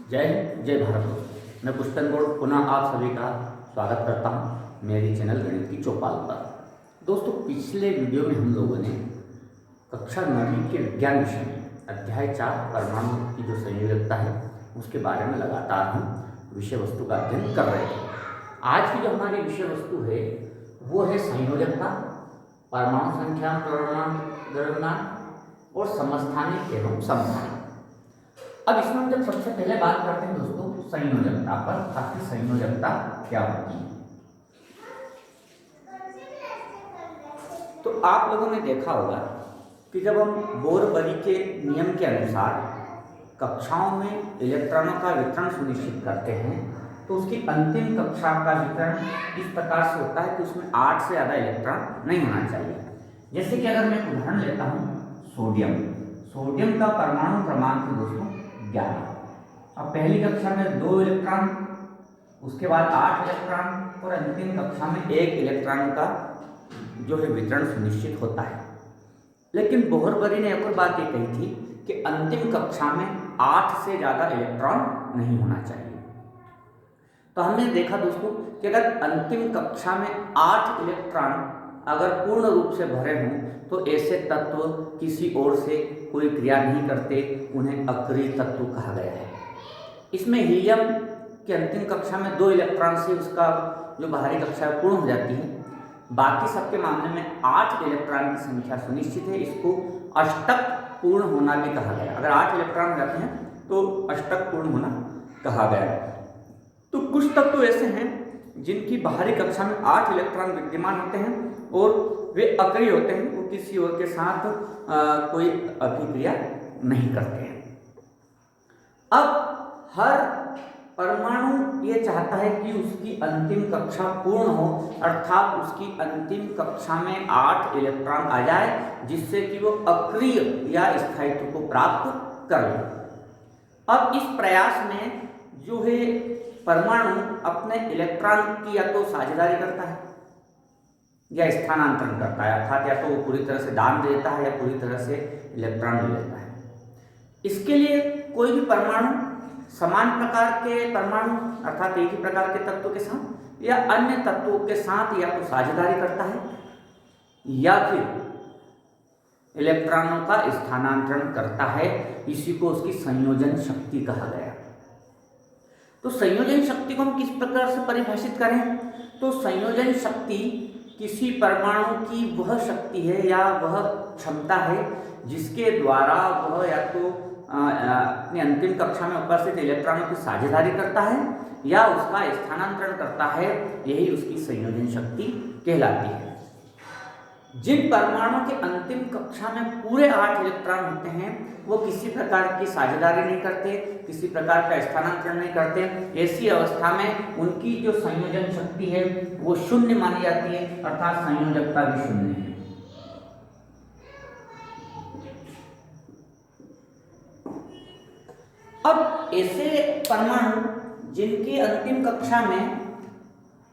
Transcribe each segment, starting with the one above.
जय हिंद, जय भारत दोस्तों। मैं पुष्पन गौड़ पुनः आप सभी का स्वागत करता हूं मेरी चैनल गणित की चौपाल पर। दोस्तों, पिछले वीडियो में हम लोगों ने कक्षा 9वीं के विज्ञान विषय में अध्याय 4 परमाणु की जो संयोजकता है उसके बारे में लगातार हम विषय वस्तु का अध्ययन कर रहे थे। आज की जो हमारी विषय वस्तु है वो है संयोजकता, परमाणु संख्या, परमाणु द्रव्यमान और समस्थानिक एवं समस्थानिक। अब इसमें हम जब सबसे पहले बात करते हैं दोस्तों संयोजकता पर, आखिर संयोजकता क्या होती है। तो आप लोगों ने देखा होगा कि जब हम बोर-बरी के नियम के अनुसार कक्षाओं में इलेक्ट्रॉनों का वितरण सुनिश्चित करते हैं तो उसकी अंतिम कक्षा का वितरण इस प्रकार से होता है कि उसमें 8 से ज़्यादा इलेक्ट्रॉन नहीं होना चाहिए। जैसे कि अगर मैं उदाहरण लेता हूँ सोडियम का परमाणु क्रमांक है दोस्तों 11। अब पहली कक्षा में 2 इलेक्ट्रॉन, उसके बाद 8 इलेक्ट्रॉन और अंतिम कक्षा में 1 इलेक्ट्रॉन का जो है वितरण सुनिश्चित होता है। लेकिन बोहर-बरी ने एक और बात ये कही थी कि अंतिम कक्षा में 8 से ज़्यादा इलेक्ट्रॉन नहीं होना चाहिए। तो हमने देखा दोस्तों कि अगर अंतिम कक्षा में 8 इलेक्ट्रॉन अगर पूर्ण रूप से भरे हों तो ऐसे तत्व किसी ओर से कोई क्रिया नहीं करते, उन्हें अक्रिय तत्व कहा गया है। इसमें हीलियम की अंतिम कक्षा में 2 इलेक्ट्रॉन से उसका जो बाहरी कक्षा पूर्ण हो जाती है। बाकी सबके मामले में 8 इलेक्ट्रॉन की संख्या सुनिश्चित है। इसको अष्टक पूर्ण होना भी कहा गया। अगर 8 इलेक्ट्रॉन हो जाते हैं तो अष्टक पूर्ण होना कहा गया। तो कुछ तत्व ऐसे हैं जिनकी बाहरी कक्षा में 8 इलेक्ट्रॉन विद्यमान होते हैं और वे अक्रिय होते हैं, वो किसी और के साथ कोई अभिक्रिया नहीं करते हैं। अब हर परमाणु ये चाहता है कि उसकी अंतिम कक्षा पूर्ण हो, अर्थात उसकी अंतिम कक्षा में 8 इलेक्ट्रॉन आ जाए जिससे कि वो अक्रिय या स्थायित्व को प्राप्त कर ले। अब इस प्रयास में जो है परमाणु अपने इलेक्ट्रॉन की या तो साझेदारी करता है या स्थानांतरण करता है, अर्थात या तो वो पूरी तरह से दान देता है या पूरी तरह से इलेक्ट्रॉन ले लेता है। इसके लिए कोई भी परमाणु समान प्रकार के परमाणु अर्थात एक ही प्रकार के तत्वों के साथ या अन्य तत्वों के साथ या तो साझेदारी करता है या फिर इलेक्ट्रॉनों का स्थानांतरण करता है। इसी को उसकी संयोजन शक्ति कहा गया। तो संयोजन शक्ति को हम किस प्रकार से परिभाषित करें? तो संयोजन शक्ति किसी परमाणु की वह शक्ति है या वह क्षमता है जिसके द्वारा वह या तो अपनी अंतिम कक्षा में उपस्थित इलेक्ट्रॉनों की साझेदारी करता है या उसका स्थानांतरण करता है। यही उसकी संयोजन शक्ति कहलाती है। जिन परमाणु के अंतिम कक्षा में पूरे 8 इलेक्ट्रॉन होते हैं वो किसी प्रकार की साझेदारी नहीं करते, किसी प्रकार का स्थानांतरण नहीं करते। ऐसी अवस्था में उनकी जो संयोजन शक्ति है वो शून्य मानी जाती है, अर्थात संयोजकता भी शून्य है। अब ऐसे परमाणु जिनकी अंतिम कक्षा में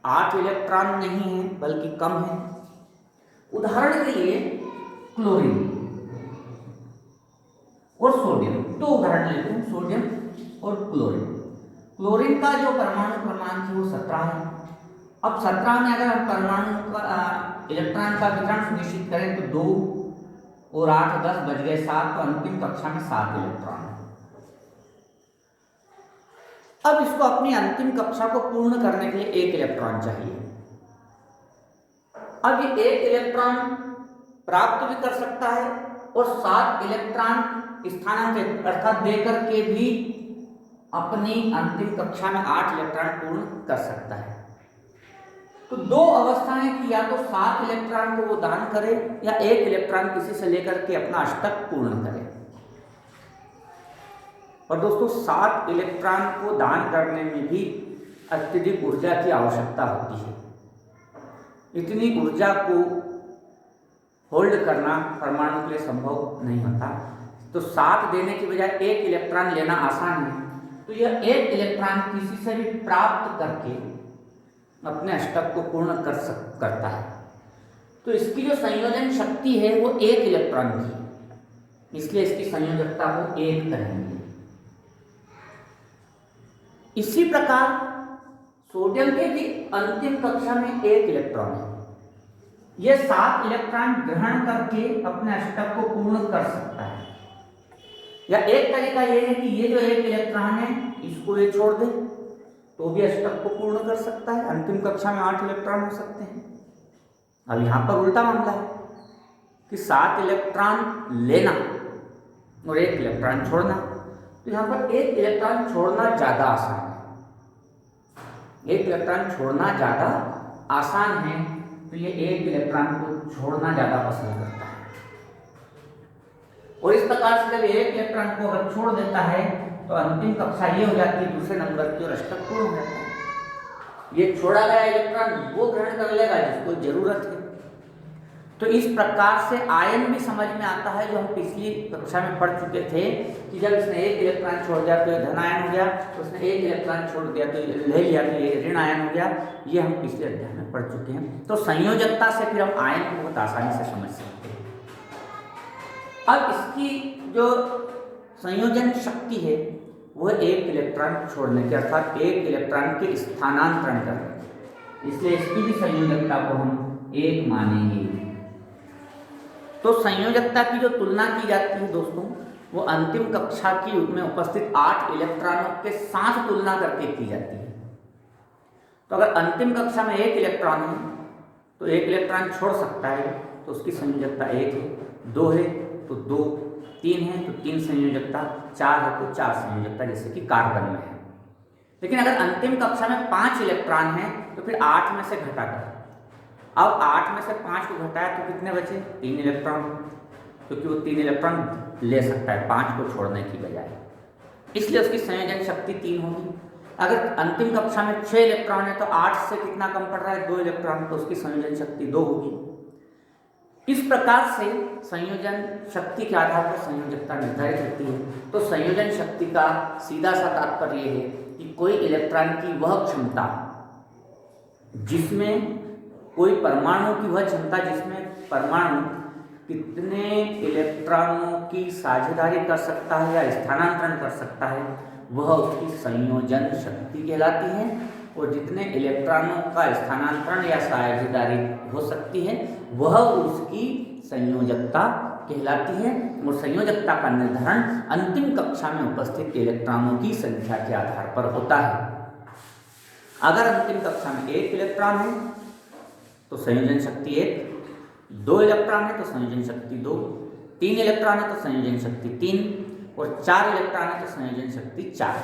8 इलेक्ट्रॉन नहीं है बल्कि कम है, उदाहरण के लिए क्लोरीन और सोडियम। तो उदाहरण लेते हैं सोडियम और क्लोरीन। क्लोरीन का जो परमाणु क्रमांक है वो 17 है। अब 17 में अगर हम परमाणु का इलेक्ट्रॉन का वितरण सुनिश्चित करें तो 2 और 8 10 बच गए 7, तो अंतिम कक्षा में 7 इलेक्ट्रॉन है। अब इसको अपनी अंतिम कक्षा को पूर्ण करने के लिए 1 इलेक्ट्रॉन चाहिए। अब ये 1 इलेक्ट्रॉन प्राप्त भी कर सकता है और 7 इलेक्ट्रॉन स्थानांतरित अर्थात देकर के भी अपनी अंतिम कक्षा में 8 इलेक्ट्रॉन पूर्ण कर सकता है। तो 2 अवस्थाएं कि या तो 7 इलेक्ट्रॉन को वो दान करे या 1 इलेक्ट्रॉन किसी से लेकर के अपना अष्टक पूर्ण करे। और दोस्तों 7 इलेक्ट्रॉन को दान करने में भी अत्यधिक ऊर्जा की आवश्यकता होती है। इतनी ऊर्जा को होल्ड करना परमाणु के लिए संभव नहीं होता। तो 7 देने की बजाय 1 इलेक्ट्रॉन लेना आसान है। तो यह 1 इलेक्ट्रॉन किसी से भी प्राप्त करके अपने अष्टक को पूर्ण करता है। तो इसकी जो संयोजन शक्ति है वो 1 इलेक्ट्रॉन की, इसलिए इसकी संयोजकता को 1 कहेंगे। इसी प्रकार सोडियम के भी अंतिम कक्षा में 1 इलेक्ट्रॉन है। यह 7 इलेक्ट्रॉन ग्रहण करके अपने अष्टक को पूर्ण कर सकता है। या एक तरीका यह है कि ये जो 1 इलेक्ट्रॉन है इसको ये छोड़ दे तो भी अष्टक को पूर्ण कर सकता है। अंतिम कक्षा में 8 इलेक्ट्रॉन हो सकते हैं। अब यहाँ पर उल्टा मामला है कि 7 इलेक्ट्रॉन लेना और 1 इलेक्ट्रॉन छोड़ना। तो यहाँ पर 1 इलेक्ट्रॉन छोड़ना ज़्यादा आसान है। 1 इलेक्ट्रॉन छोड़ना ज़्यादा आसान है, तो ये 1 इलेक्ट्रॉन को छोड़ना ज़्यादा पसंद करता है। और इस प्रकार से जब 1 इलेक्ट्रॉन को अगर छोड़ देता है तो अंतिम कक्षा ये हो जाती है दूसरे नंबर की और अष्टक पूर्ण हो जाता है। ये छोड़ा गया इलेक्ट्रॉन वो ग्रहण कर लेगा जिसको जरूरत है। तो इस प्रकार से आयन भी समझ में आता है, जो हम पिछली कक्षा में पढ़ चुके थे कि जब इसने 1 इलेक्ट्रॉन छोड़ दिया तो ये धन आयन हो गया, तो उसने 1 इलेक्ट्रॉन छोड़ दिया तो ले लिया तो ये ऋण आयन हो गया। ये हम पिछले अध्याय में पढ़ चुके हैं। तो संयोजकता से फिर हम आयन को बहुत आसानी से समझ सकते हैं। अब इसकी जो संयोजन शक्ति है वह 1 इलेक्ट्रॉन छोड़ने के अर्थात 1 इलेक्ट्रॉन के स्थानांतरण करने, इसलिए इसकी भी संयोजकता को हम 1 मानेंगे। तो संयोजकता की जो तुलना की जाती है दोस्तों, वो अंतिम कक्षा की में उपस्थित 8 इलेक्ट्रॉनों के साथ तुलना करके की जाती है। तो अगर अंतिम कक्षा में 1 इलेक्ट्रॉन है तो 1 इलेक्ट्रॉन छोड़ सकता है तो उसकी संयोजकता 1 है, 2 है तो 2, 3 है तो 3 संयोजकता, 4 है तो 4 संयोजकता, जैसे कि कार्बन में है। लेकिन अगर अंतिम कक्षा में 5 इलेक्ट्रॉन है तो फिर 8 में से घटाकर, अब 8 में से 5 को घटाया तो कितने बचे? 3 इलेक्ट्रॉन, क्योंकि वो 3 इलेक्ट्रॉन ले सकता है 5 को छोड़ने की बजाय, इसलिए उसकी संयोजन शक्ति 3 होगी। अगर अंतिम कक्षा में 6 इलेक्ट्रॉन है तो 8 से कितना कम पड़ रहा है? 2 इलेक्ट्रॉन, तो उसकी संयोजन शक्ति 2 होगी। इस प्रकार से संयोजन शक्ति के आधार पर संयोजकता निर्धारित होती है। तो संयोजन शक्ति का सीधा सा तात्पर्य है कि कोई इलेक्ट्रॉन की वह क्षमता जिसमें कोई परमाणु की वह क्षमता जिसमें परमाणु कितने इलेक्ट्रॉनों की साझेदारी कर सकता है या स्थानांतरण कर सकता है, वह उसकी संयोजन शक्ति कहलाती है। और जितने इलेक्ट्रॉनों का स्थानांतरण या साझेदारी हो सकती है वह उसकी संयोजकता कहलाती है। और संयोजकता का निर्धारण अंतिम कक्षा में उपस्थित इलेक्ट्रॉनों की संख्या के आधार पर होता है। अगर अंतिम कक्षा में 1 इलेक्ट्रॉन है तो संयोजन शक्ति 1, 2 इलेक्ट्रॉन है तो संयोजन शक्ति 2, 3 इलेक्ट्रॉन है तो संयोजन शक्ति 3 और 4 इलेक्ट्रॉन है तो संयोजन शक्ति 4।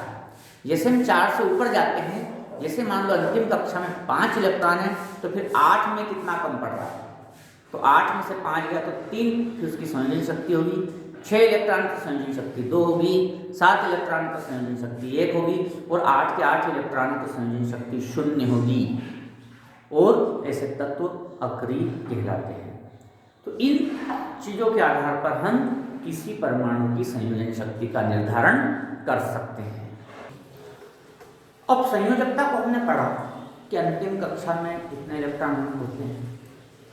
जैसे हम 4 से ऊपर जाते हैं, जैसे मान लो अंतिम कक्षा में 5 इलेक्ट्रॉन है तो फिर 8 में कितना कम पड़ रहा है? तो 8 में से 5 गया तो 3, फिर उसकी संयोजन शक्ति होगी। 6 इलेक्ट्रॉन की संयोजन शक्ति 2 होगी, 7 इलेक्ट्रॉन की संयोजन शक्ति 1 होगी और 8 के 8 इलेक्ट्रॉन की संयोजन शक्ति 0 होगी। और ऐसे तत्व अक्रिय कहलाते हैं। तो इन चीज़ों के आधार पर हम किसी परमाणु की संयोजन शक्ति का निर्धारण कर सकते हैं। अब संयोजकता को हमने पढ़ा कि अंतिम कक्षा में कितने इलेक्ट्रॉन होते हैं।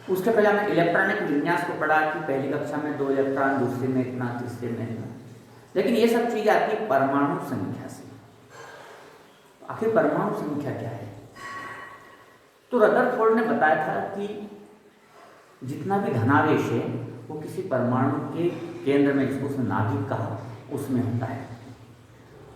उसके पहले हमने इलेक्ट्रॉनिक विन्यास को पढ़ा कि पहली कक्षा में 2 इलेक्ट्रॉन, दूसरे में इतना, तीसरे में इतना। लेकिन ये सब चीज़ आती है परमाणु संख्या से। आखिर परमाणु संख्या क्या है? तो रदरफोर्ड ने बताया था कि जितना भी धनावेश है वो किसी परमाणु के केंद्र में, जिसको उसने नाभिक कहा, उसमें होता है।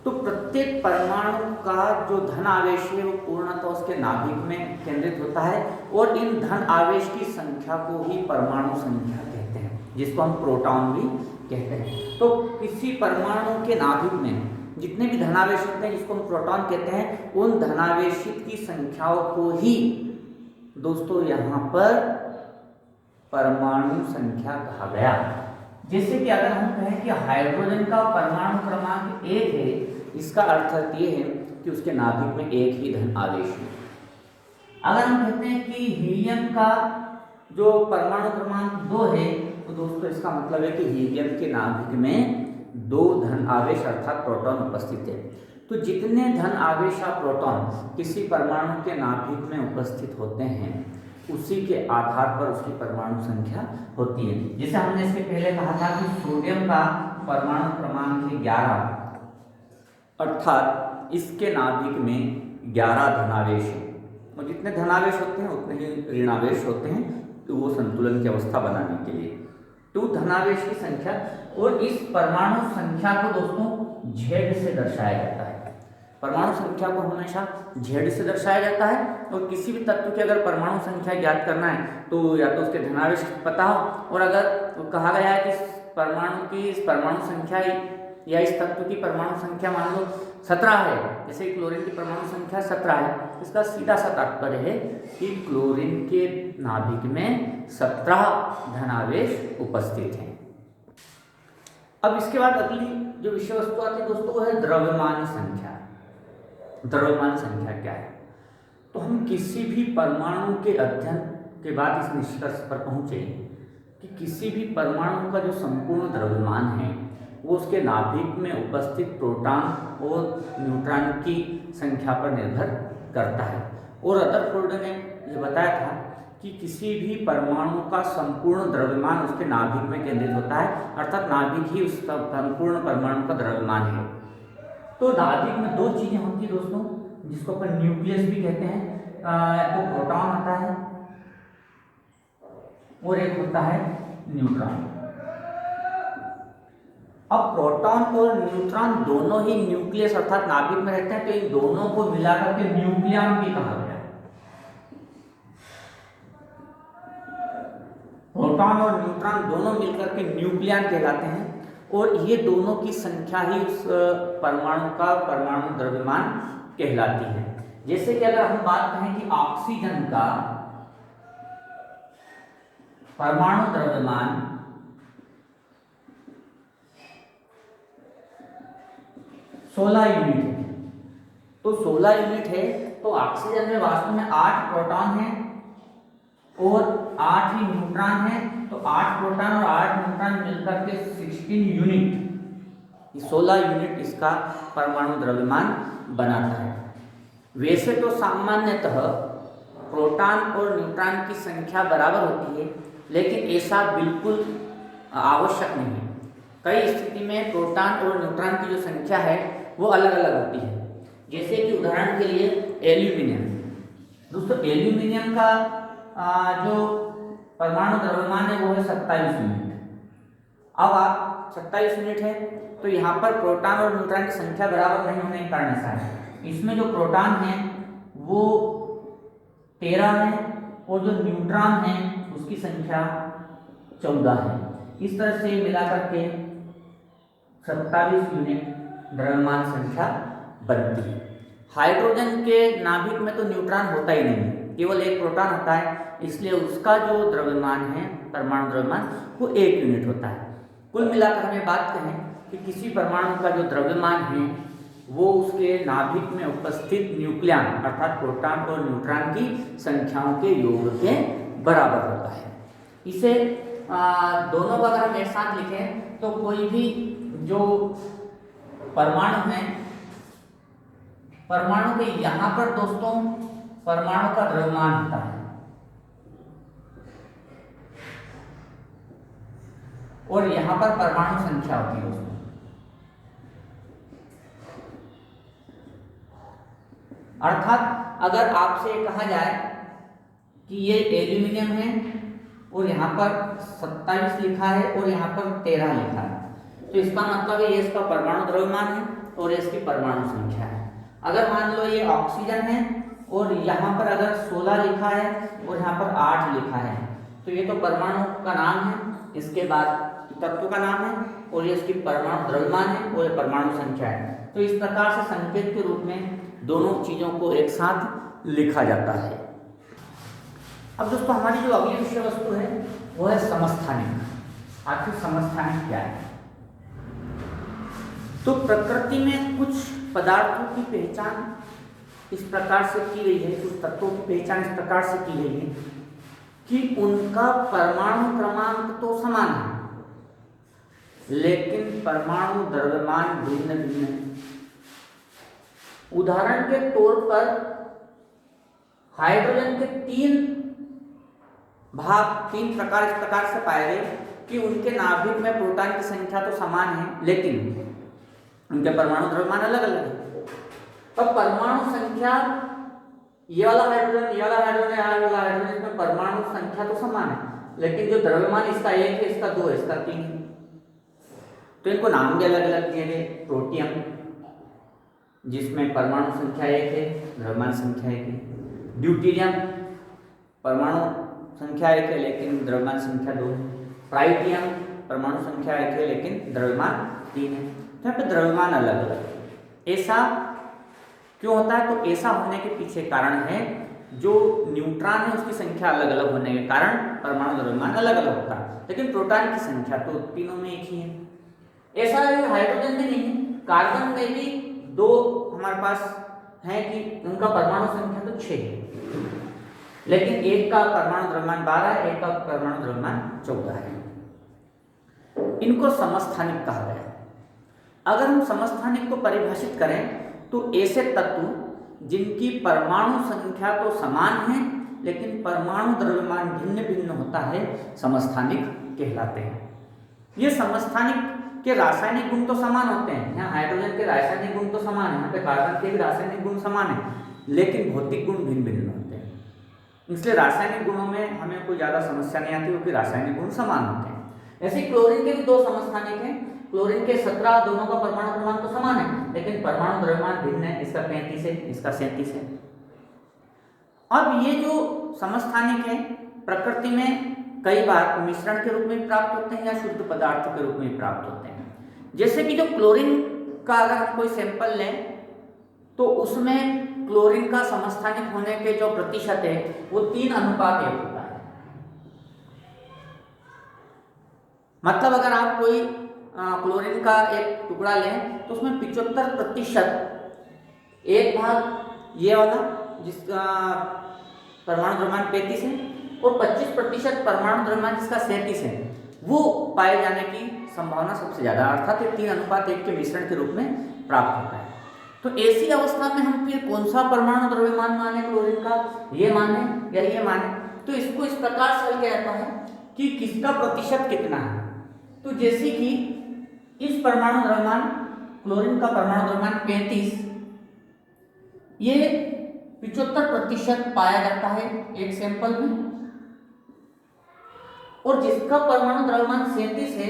तो प्रत्येक परमाणु का जो धन आवेश है वो पूर्णतः उसके नाभिक में केंद्रित होता है और इन धन आवेश की संख्या को ही परमाणु संख्या कहते हैं, जिसको हम प्रोटॉन भी कहते हैं। तो किसी परमाणु के नाभिक में जितने भी धनावेश होते हैं, जिसको हम प्रोटॉन कहते हैं, उन धनावेशित की संख्याओं को ही दोस्तों यहाँ पर परमाणु संख्या कहा गया। जैसे कि अगर हम कहें कि हाइड्रोजन का परमाणु क्रमांक 1 है, इसका अर्थ ये है कि उसके नाभिक में 1 ही धन आवेश है। अगर हम कहते हैं कि हीलियम का जो परमाणु क्रमांक 2 है, तो दोस्तों इसका मतलब है कि हीलियम के नाभिक में 2 धन आवेश अर्थात प्रोटॉन उपस्थित है। तो जितने धन आवेश या प्रोटॉन किसी परमाणु के नाभिक में उपस्थित होते हैं, उसी के आधार पर उसकी परमाणु संख्या होती है। जैसे हमने इसके पहले कहा था कि सोडियम का परमाणु क्रमांक है 11 अर्थात इसके नाभिक में 11 धनावेश हैं और जितने धनावेश होते हैं उतने ही ऋणावेश होते हैं, तो वो संतुलन की अवस्था बनाने के लिए। तो धनावेश की संख्या, और इस परमाणु संख्या को दोस्तों Z से दर्शाया जाता है। परमाणु संख्या को हमेशा Z से दर्शाया जाता है, और किसी भी तत्व की अगर परमाणु संख्या ज्ञात करना है तो या तो उसके धनावेश पता हो, और अगर कहा गया है कि परमाणु संख्या या इस तत्व की परमाणु संख्या मान लो 17 है, जैसे क्लोरीन की परमाणु संख्या 17 है, इसका सीधा सा तात्पर्य है कि क्लोरीन के नाभिक में 17 धनावेश उपस्थित हैं। अब इसके बाद अगली जो विषय वस्तु आती है दोस्तों, वो है द्रव्यमान संख्या। द्रव्यमान संख्या क्या है? तो हम किसी भी परमाणु के अध्ययन के बाद इस निष्कर्ष पर पहुंचे कि किसी भी परमाणु का जो संपूर्ण द्रव्यमान है वो उसके नाभिक में उपस्थित प्रोटॉन और न्यूट्रॉन की संख्या पर निर्भर करता है। और रदरफोर्ड ने ये बताया था कि किसी भी परमाणु का संपूर्ण द्रव्यमान उसके नाभिक में केंद्रित होता है, अर्थात नाभिक ही उस संपूर्ण परमाणु का द्रव्यमान है। तो नाभिक में दो चीजें होती है दोस्तों, जिसको अपन न्यूक्लियस भी कहते हैं। तो प्रोटॉन होता है और एक होता है न्यूट्रॉन। अब प्रोटॉन और न्यूट्रॉन दोनों ही न्यूक्लियस अर्थात नाभिक में रहते हैं, तो इन दोनों को मिलाकर के न्यूक्लियन भी कहा गया है। प्रोटॉन और न्यूट्रॉन दोनों मिलकर के न्यूक्लियन कहलाते हैं, और ये दोनों की संख्या ही उस परमाणु का परमाणु द्रव्यमान कहलाती है। जैसे कि अगर हम बात करें कि ऑक्सीजन का परमाणु द्रव्यमान 16 यूनिट है, तो 16 यूनिट है, तो ऑक्सीजन में वास्तव में 8 प्रोटॉन है और 8 ही न्यूट्रॉन है, तो 8 प्रोटॉन और 8 न्यूट्रॉन मिलकर के 16 यूनिट, 16 यूनिट इसका परमाणु द्रव्यमान बनाता है। वैसे तो सामान्यतः प्रोटॉन और न्यूट्रॉन की संख्या बराबर होती है, लेकिन ऐसा बिल्कुल आवश्यक नहीं है। कई स्थिति में प्रोटॉन और न्यूट्रॉन की जो संख्या है वो अलग अलग होती है। जैसे कि उदाहरण के लिए एल्यूमिनियम। दोस्तों एल्यूमिनियम का जो परमाणु द्रव्यमान है वो है 27 यूनिट। अब आप 27 यूनिट है, तो यहाँ पर प्रोटॉन और न्यूट्रॉन की संख्या बराबर नहीं होने के कारण ऐसा है। इसमें जो प्रोटॉन है वो 13 है और जो न्यूट्रॉन है उसकी संख्या 14 है। इस तरह से मिलाकर के 27 यूनिट द्रव्यमान संख्या बनती है। हाइड्रोजन के नाभिक में तो न्यूट्रॉन होता ही नहीं है, केवल एक प्रोटॉन होता है, इसलिए उसका जो द्रव्यमान है परमाणु द्रव्यमान वो 1 यूनिट होता है। कुल मिलाकर हमें बात करें कि किसी परमाणु का जो द्रव्यमान है वो उसके नाभिक में उपस्थित न्यूक्लियन अर्थात प्रोटॉन और न्यूट्रॉन की संख्याओं के योग के बराबर होता है। इसे दोनों का अगर हम एक साथ लिखें तो कोई भी जो परमाणु है, परमाणु के यहाँ पर दोस्तों परमाणु का द्रव्यमान होता है और यहाँ पर परमाणु संख्या होती है दोस्तों। अर्थात अगर आपसे कहा जाए कि ये एल्यूमिनियम है और यहाँ पर 27 लिखा है और यहाँ पर 13 लिखा है, तो इसका मतलब है ये इसका परमाणु द्रव्यमान है और ये इसकी परमाणु संख्या है। अगर मान लो ये ऑक्सीजन है और यहाँ पर अगर 16 लिखा है और यहाँ पर 8 लिखा है, तो ये तो परमाणु का नाम है, इसके बाद तत्व का नाम है और ये इसकी परमाणु द्रव्यमान है और ये परमाणु संख्या है। तो इस प्रकार से संकेत के रूप में दोनों चीजों को एक साथ लिखा जाता है। अब दोस्तों हमारी जो अगली विषय वस्तु है वो है समस्थानिक। आखिर समस्थानिक क्या है? तो प्रकृति में कुछ पदार्थों की पहचान इस प्रकार से की गई है, कुछ तत्वों की पहचान इस प्रकार से की गई है कि उनका परमाणु क्रमांक तो समान है लेकिन परमाणु द्रव्यमान भिन्न भिन्न है। उदाहरण के तौर पर हाइड्रोजन के 3 प्रकार इस प्रकार से पाए गए कि उनके नाभिक में प्रोटॉन की संख्या तो समान है, लेकिन उनके परमाणु द्रव्यमान अलग अलग है। अब परमाणु संख्या, ये वाला हाइड्रोजन, ये वाला हाइड्रोजन, ये वाला हाइड्रोजन, इसमें परमाणु संख्या तो समान है, लेकिन जो द्रव्यमान इसका 1 है, इसका 2 है, इसका 3 है। तो इनको नाम भी अलग अलग दिए गए। प्रोटियम, जिसमें परमाणु संख्या 1 है, द्रव्यमान संख्या 1 है। ड्यूटेरियम, परमाणु संख्या 1 है लेकिन द्रव्यमान संख्या 2 है। ट्राइटियम, परमाणु संख्या 1 है लेकिन द्रव्यमान 3 है। तो यहाँ पे द्रव्यमान अलग अलग है। ऐसा क्यों होता है? तो ऐसा होने के पीछे कारण है, जो न्यूट्रॉन है उसकी संख्या अलग अलग होने के कारण परमाणु द्रव्यमान अलग अलग होता है, लेकिन प्रोटॉन की संख्या तो तीनों में एक ही है। ऐसा हाइड्रोजन में नहीं, कार्बन में भी 2 हमारे पास है कि उनका परमाणु संख्या तो 6 है, लेकिन एक का परमाणु द्रव्यमान 12 है, एक का परमाणु द्रव्यमान 14 है। इनको समस्थानिक कहा गया है। अगर हम समस्थानिक को परिभाषित करें तो ऐसे तत्व जिनकी परमाणु संख्या तो समान है लेकिन परमाणु द्रव्यमान भिन्न भिन्न होता है, समस्थानिक कहलाते हैं। ये समस्थानिक के रासायनिक गुण तो समान होते हैं। यहाँ हाइड्रोजन के रासायनिक गुण तो समान है, यहाँ पे कार्बन के भी रासायनिक गुण समान है, लेकिन भौतिक गुण भिन्न भिन्न होते हैं। इसलिए रासायनिक गुणों में हमें कोई ज़्यादा समस्या नहीं आती क्योंकि रासायनिक गुण समान होते हैं। ऐसे क्लोरीन के भी 2 समस्थानिक हैं। क्लोरीन के 17, दोनों का परमाणु क्रमांक तो समान है, लेकिन परमाणु द्रव्यमान भिन्न है। इसका 35 है, इसका 37 है। अब ये जो समस्थानिक है प्रकृति में कई बार मिश्रण के रूप में प्राप्त होते हैं या शुद्ध पदार्थ के रूप में प्राप्त होते हैं। जैसे कि जो क्लोरीन का अगर हम कोई सैंपल लें तो उसमें क्लोरीन का समस्थानिक होने के जो प्रतिशत है वो 3:1 होता है। मतलब अगर आप कोई क्लोरीन का एक टुकड़ा लें तो उसमें 75% एक भाग ये वाला जिसका परमाणु द्रव्यमान 35 है और 25% परमाणु द्रव्यमान जिसका 37 है, वो पाए जाने की संभावना सबसे ज़्यादा, अर्थात 3:1 के मिश्रण के रूप में प्राप्त होता है। तो ऐसी अवस्था में हम फिर कौन सा परमाणु द्रव्यमान माने क्लोरीन का, ये माने या ये माने? तो इसको इस प्रकार से हल किया जाता है कि किसका प्रतिशत कितना है। तो जैसे कि इस परमाणु द्रव्यमान, क्लोरीन का परमाणु द्रव्यमान 35, ये 75% पाया जाता है एक सैंपल में, और जिसका परमाणु द्रव्यमान 37 है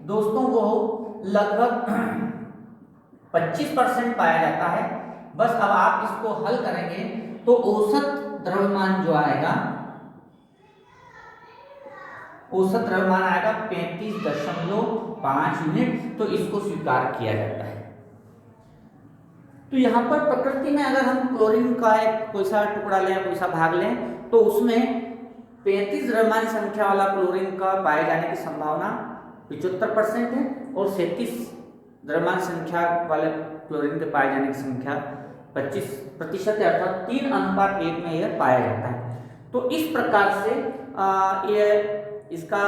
दोस्तों, वो लगभग 25% पाया जाता है। बस अब आप इसको हल करेंगे तो औसत द्रव्यमान जो आएगा, औसत द्रव्यमान आएगा 35.5 यूनिट। तो इसको स्वीकार किया जाता है। तो यहाँ पर प्रकृति में अगर हम क्लोरीन का एक कोई सा टुकड़ा लें, कोई सा भाग लें, तो उसमें 35 द्रव्यमान संख्या वाला क्लोरीन का पाए जाने की संभावना 75% है और 37 द्रव्यमान संख्या वाले क्लोरीन के पाए जाने की संख्या 25% है, अर्थात 3:1 में यह पाया जाता है। तो इस प्रकार से ये इसका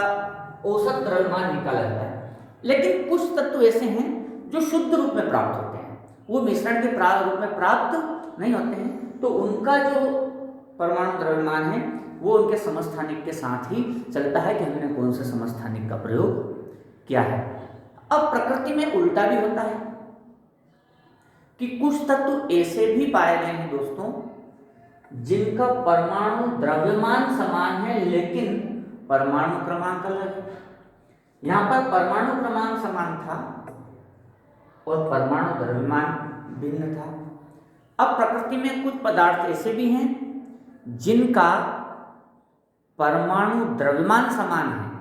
औसत द्रव्यमान निकाला जाता है। लेकिन कुछ तत्व ऐसे हैं जो शुद्ध रूप में प्राप्त होते हैं, वो मिश्रण के रूप में प्राप्त नहीं होते हैं, तो उनका जो परमाणु द्रव्यमान है वो उनके समस्थानिक के साथ ही चलता है कि हमने कौन से समस्थानिक का प्रयोग किया है। अब प्रकृति में उल्टा भी होता है कि कुछ तत्व ऐसे भी पाए गए हैं दोस्तों जिनका परमाणु द्रव्यमान समान है लेकिन परमाणु क्रमांक अलग है। यहाँ पर परमाणु क्रमांक समान था और परमाणु द्रव्यमान भिन्न था। अब प्रकृति में कुछ पदार्थ ऐसे भी हैं जिनका परमाणु द्रव्यमान समान है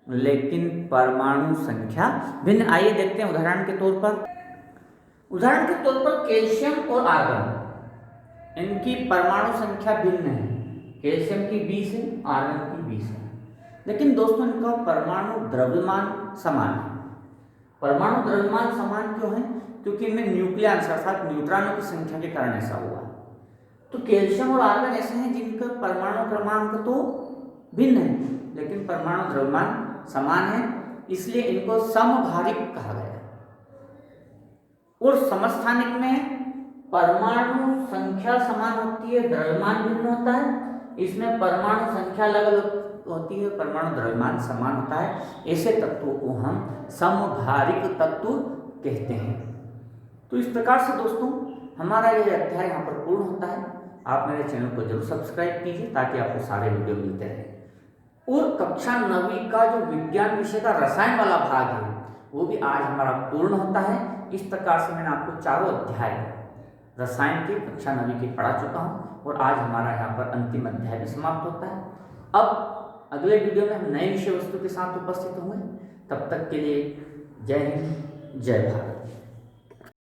लेकिन परमाणु संख्या भिन्न। आइए देखते हैं उदाहरण के तौर पर। उदाहरण के तौर पर कैल्शियम और आर्गन, इनकी परमाणु संख्या भिन्न है। कैल्शियम की 20 है, आर्गन की 20 है, लेकिन दोस्तों इनका परमाणु द्रव्यमान समान है। परमाणु द्रव्यमान समान क्यों है? क्योंकि इनमें न्यूक्लियॉन्स अर्थात न्यूट्रॉनों की संख्या के कारण ऐसा हुआ। तो कैल्शियम और आर्गन ऐसे हैं जिनका परमाणु क्रमांक तो भिन्न है लेकिन परमाणु द्रव्यमान समान है, इसलिए इनको समभारिक कहा गया। और समस्थानिक में परमाणु संख्या समान होती है, द्रव्यमान भिन्न होता है। इसमें परमाणु संख्या अलग अलग होती है, परमाणु द्रव्यमान समान होता है। ऐसे तत्वों को हम समभारिक तत्व कहते हैं। तो इस प्रकार से दोस्तों हमारा यह अध्याय यहाँ पर पूर्ण होता है। आप मेरे चैनल को जरूर सब्सक्राइब कीजिए ताकि आपको सारे वीडियो मिलते रहें। और कक्षा 9वीं का जो विज्ञान विषय का रसायन वाला भाग है वो भी आज हमारा पूर्ण होता है। इस प्रकार से मैंने आपको चारों अध्याय रसायन के कक्षा 9वीं के पढ़ा चुका हूँ और आज हमारा यहाँ पर अंतिम अध्याय भी समाप्त होता है। अब अगले वीडियो में हम नए विषय वस्तु के साथ उपस्थित होंगे। तब तक के लिए जय हिंद, जय भारत।